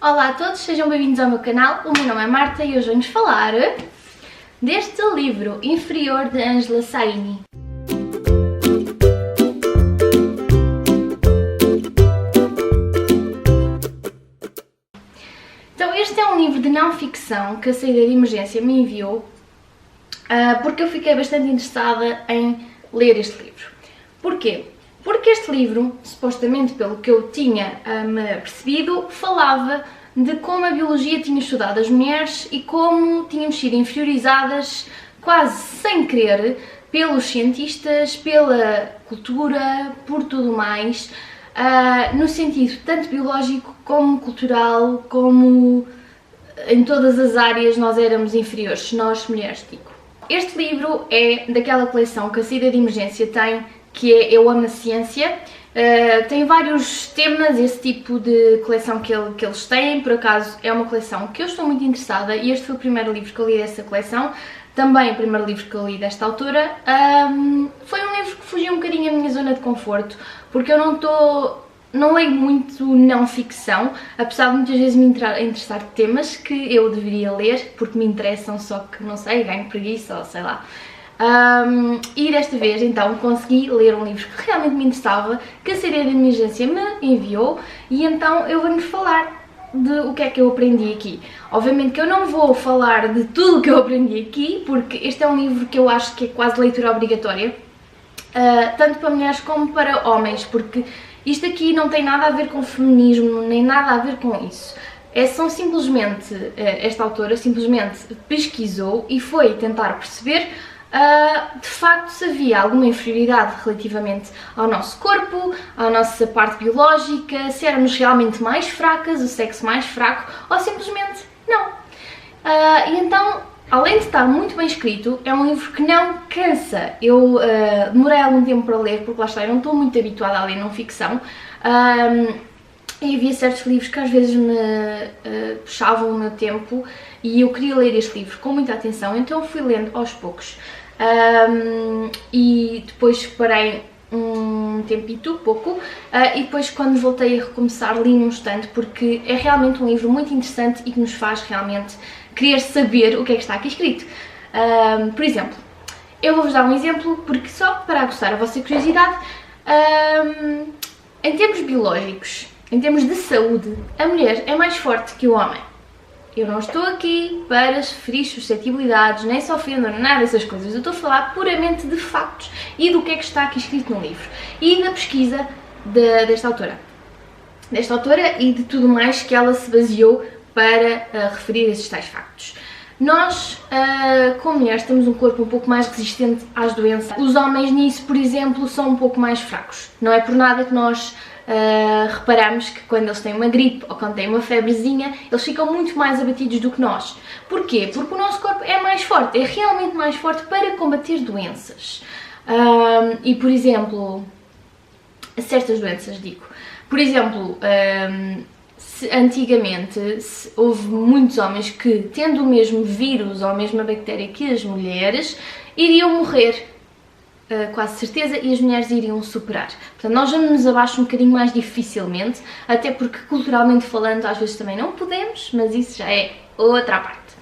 Olá a todos, sejam bem-vindos ao meu canal. O meu nome é Marta e hoje vamos falar deste livro, Inferior, de Angela Saini. Então, este é um livro de não-ficção que a saída de emergência me enviou porque eu fiquei bastante interessada em ler este livro. Porquê? Porque este livro, supostamente pelo que eu tinha me percebido, falava de como a biologia tinha estudado as mulheres e como tínhamos sido inferiorizadas, quase sem querer, pelos cientistas, pela cultura, por tudo mais, no sentido tanto biológico como cultural, como em todas as áreas nós éramos inferiores, nós mulheres, digo. Este livro é daquela coleção que a saída de emergência tem, que é Eu Amo a Ciência. Tem vários temas, esse tipo de coleção que eles têm. Por acaso é uma coleção que eu estou muito interessada e este foi o primeiro livro que eu li dessa coleção, também o primeiro livro que eu li desta autora. Foi um livro que fugiu um bocadinho da minha zona de conforto, porque eu não leio muito não ficção, apesar de muitas vezes me interessar temas que eu deveria ler, porque me interessam, só que não sei, ganho preguiça ou sei lá. E desta vez então consegui ler um livro que realmente me interessava, que a saída de emergência me enviou, e então eu venho falar de o que é que eu aprendi aqui. Obviamente que eu não vou falar de tudo o que eu aprendi aqui, porque este é um livro que eu acho que é quase leitura obrigatória, tanto para mulheres como para homens, porque isto aqui não tem nada a ver com feminismo, nem nada a ver com isso. Esta autora simplesmente pesquisou e foi tentar perceber de facto se havia alguma inferioridade relativamente ao nosso corpo, à nossa parte biológica, se éramos realmente mais fracas, o sexo mais fraco, ou simplesmente não. E então, além de estar muito bem escrito, é um livro que não cansa. Eu demorei algum tempo para ler, porque lá está, eu não estou muito habituada a ler não ficção. E havia certos livros que às vezes me puxavam o meu tempo e eu queria ler este livro com muita atenção, então fui lendo aos poucos. E depois parei um tempito, pouco, e depois quando voltei a recomeçar li num instante, porque é realmente um livro muito interessante e que nos faz realmente querer saber o que é que está aqui escrito. Por exemplo, eu vou-vos dar um exemplo, porque só para aguçar a vossa curiosidade, em termos biológicos, em termos de saúde, a mulher é mais forte que o homem. Eu não estou aqui para ferir suscetibilidades, nem sofrendo nada dessas coisas. Eu estou a falar puramente de factos e do que é que está aqui escrito no livro. E da pesquisa desta autora. Desta autora e de tudo mais que ela se baseou para referir esses tais factos. Nós, como mulheres, temos um corpo um pouco mais resistente às doenças. Os homens nisso, por exemplo, são um pouco mais fracos. Não é por nada que nós reparamos que quando eles têm uma gripe ou quando têm uma febrezinha, eles ficam muito mais abatidos do que nós. Porquê? Porque o nosso corpo é mais forte, é realmente mais forte para combater doenças. E, por exemplo, certas doenças, digo. Por exemplo, antigamente houve muitos homens que, tendo o mesmo vírus ou a mesma bactéria que as mulheres, iriam morrer. Quase certeza, e as mulheres iriam superar. Portanto, nós vamos abaixo um bocadinho mais dificilmente, até porque culturalmente falando às vezes também não podemos, mas isso já é outra parte.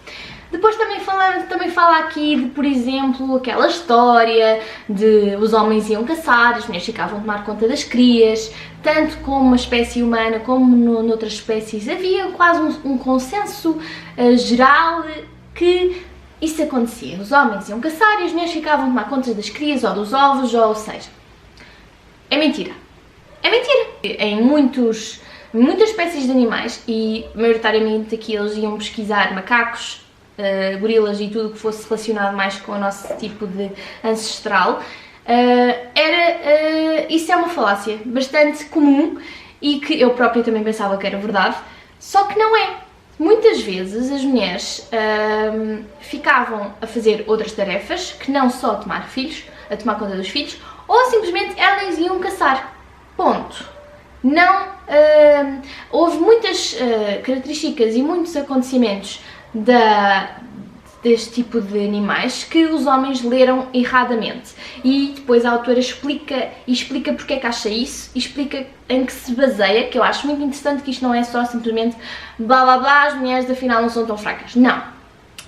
Depois também fala aqui de, por exemplo, aquela história de os homens iam caçar, as mulheres ficavam a tomar conta das crias, tanto como a espécie humana como noutras espécies havia quase um consenso geral que isso acontecia. Os homens iam caçar e as mulheres ficavam a tomar conta das crias ou dos ovos, ou seja, é mentira. É mentira! Em muitas espécies de animais, e maioritariamente aqui eles iam pesquisar macacos, gorilas e tudo que fosse relacionado mais com o nosso tipo de ancestral, isso é uma falácia bastante comum e que eu própria também pensava que era verdade, só que não é. Muitas vezes as mulheres ficavam a fazer outras tarefas, que não só tomar conta dos filhos, ou simplesmente elas iam caçar. Ponto. Não, houve muitas características e muitos acontecimentos deste tipo de animais que os homens leram erradamente. E depois a autora explica porque é que acha isso, e explica em que se baseia, que eu acho muito interessante, que isto não é só simplesmente blá blá blá, as mulheres afinal não são tão fracas. Não.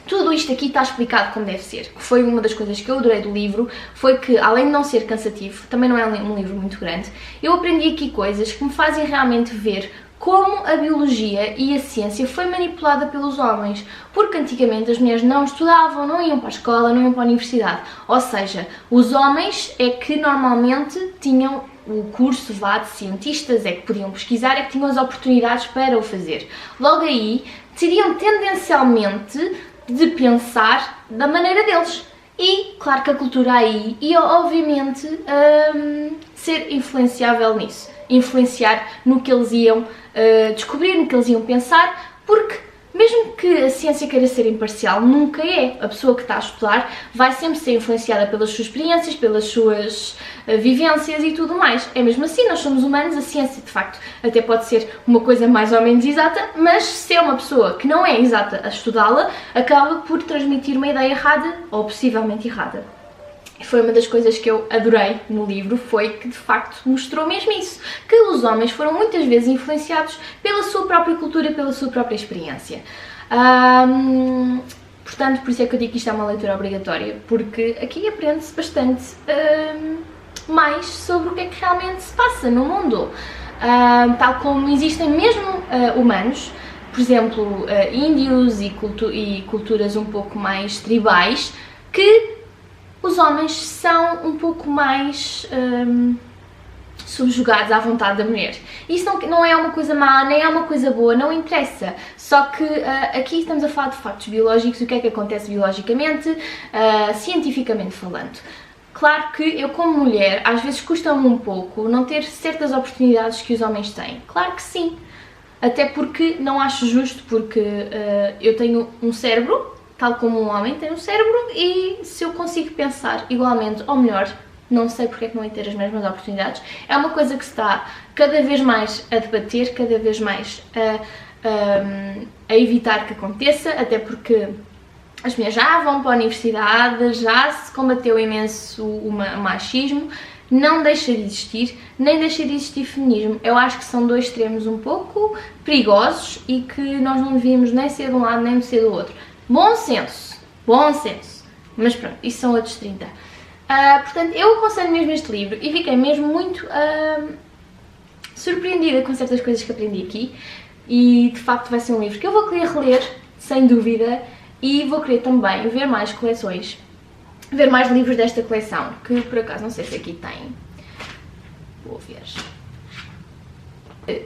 Tudo isto aqui está explicado como deve ser, que foi uma das coisas que eu adorei do livro, foi que, além de não ser cansativo, também não é um livro muito grande, eu aprendi aqui coisas que me fazem realmente ver como a biologia e a ciência foi manipulada pelos homens, porque antigamente as mulheres não estudavam, não iam para a escola, não iam para a universidade, ou seja, os homens é que normalmente tinham o curso de cientistas, é que podiam pesquisar, é que tinham as oportunidades para o fazer. Logo aí, teriam tendencialmente de pensar da maneira deles. E, claro que a cultura aí ia, obviamente, ser influenciável nisso. Influenciar no que eles iam descobrir, no que eles iam pensar, porque mesmo que a ciência queira ser imparcial, nunca é. A pessoa que está a estudar vai sempre ser influenciada pelas suas experiências, pelas suas vivências e tudo mais. É mesmo assim, nós somos humanos, a ciência de facto até pode ser uma coisa mais ou menos exata, mas se é uma pessoa que não é exata a estudá-la, acaba por transmitir uma ideia errada ou possivelmente errada. Foi uma das coisas que eu adorei no livro, foi que de facto mostrou mesmo isso, que os homens foram muitas vezes influenciados pela sua própria cultura, pela sua própria experiência. Portanto, por isso é que eu digo que isto é uma leitura obrigatória, porque aqui aprende-se bastante mais sobre o que é que realmente se passa no mundo. Tal como existem mesmo humanos, por exemplo, índios e culturas um pouco mais tribais, que os homens são um pouco mais subjugados à vontade da mulher. Isso não é uma coisa má, nem é uma coisa boa, não interessa. Só que aqui estamos a falar de factos biológicos, o que é que acontece biologicamente, cientificamente falando. Claro que eu, como mulher, às vezes custa-me um pouco não ter certas oportunidades que os homens têm. Claro que sim. Até porque não acho justo, porque eu tenho um cérebro, tal como um homem tem um cérebro, e se eu consigo pensar igualmente ou melhor, não sei porque é que não ia ter as mesmas oportunidades. É uma coisa que se está cada vez mais a debater, cada vez mais a evitar que aconteça, até porque as mulheres já vão para a universidade, já se combateu imenso o machismo, não deixa de existir, nem deixa de existir feminismo. Eu acho que são dois extremos um pouco perigosos e que nós não devíamos nem ser de um lado nem ser do outro. Bom senso, mas pronto, isso são outros 30. Portanto, eu aconselho mesmo este livro e fiquei mesmo muito surpreendida com certas coisas que aprendi aqui, e de facto vai ser um livro que eu vou querer reler, sem dúvida, e vou querer também ver mais coleções, ver mais livros desta coleção, que por acaso não sei se aqui tem, vou ver.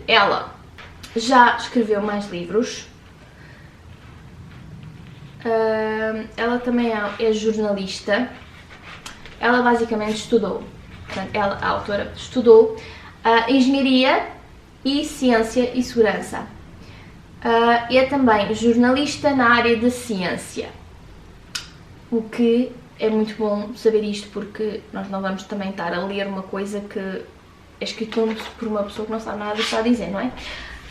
Ela já escreveu mais livros. Ela também é jornalista. Ela basicamente estudou, portanto, a autora estudou engenharia e ciência e segurança. E é também jornalista na área da ciência, o que é muito bom saber isto, porque nós não vamos também estar a ler uma coisa que é escrita por uma pessoa que não sabe nada do que está a dizer, não é?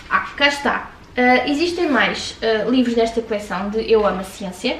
Cá está. Existem mais livros desta coleção de Eu Amo a Ciência.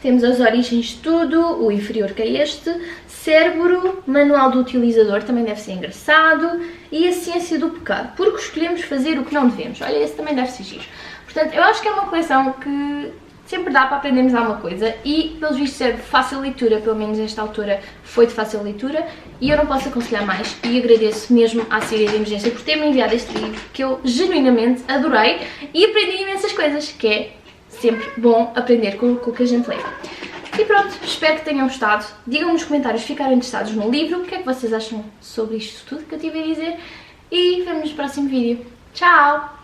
Temos as origens de tudo, o inferior que é este, Cérebro, Manual do Utilizador, também deve ser engraçado, e a Ciência do Pecado, porque escolhemos fazer o que não devemos. Olha, esse também deve ser giro. Portanto, eu acho que é uma coleção que sempre dá para aprendermos alguma coisa e, pelos vistos, é de fácil leitura, pelo menos esta autora foi de fácil leitura, e eu não posso aconselhar mais, e agradeço mesmo à Síria de Emergência por ter-me enviado este livro, que eu genuinamente adorei e aprendi imensas coisas, que é sempre bom aprender com o que a gente lê. E pronto, espero que tenham gostado. Digam nos comentários se ficaram interessados no livro, o que é que vocês acham sobre isto tudo que eu tive a dizer, e vemos no próximo vídeo. Tchau!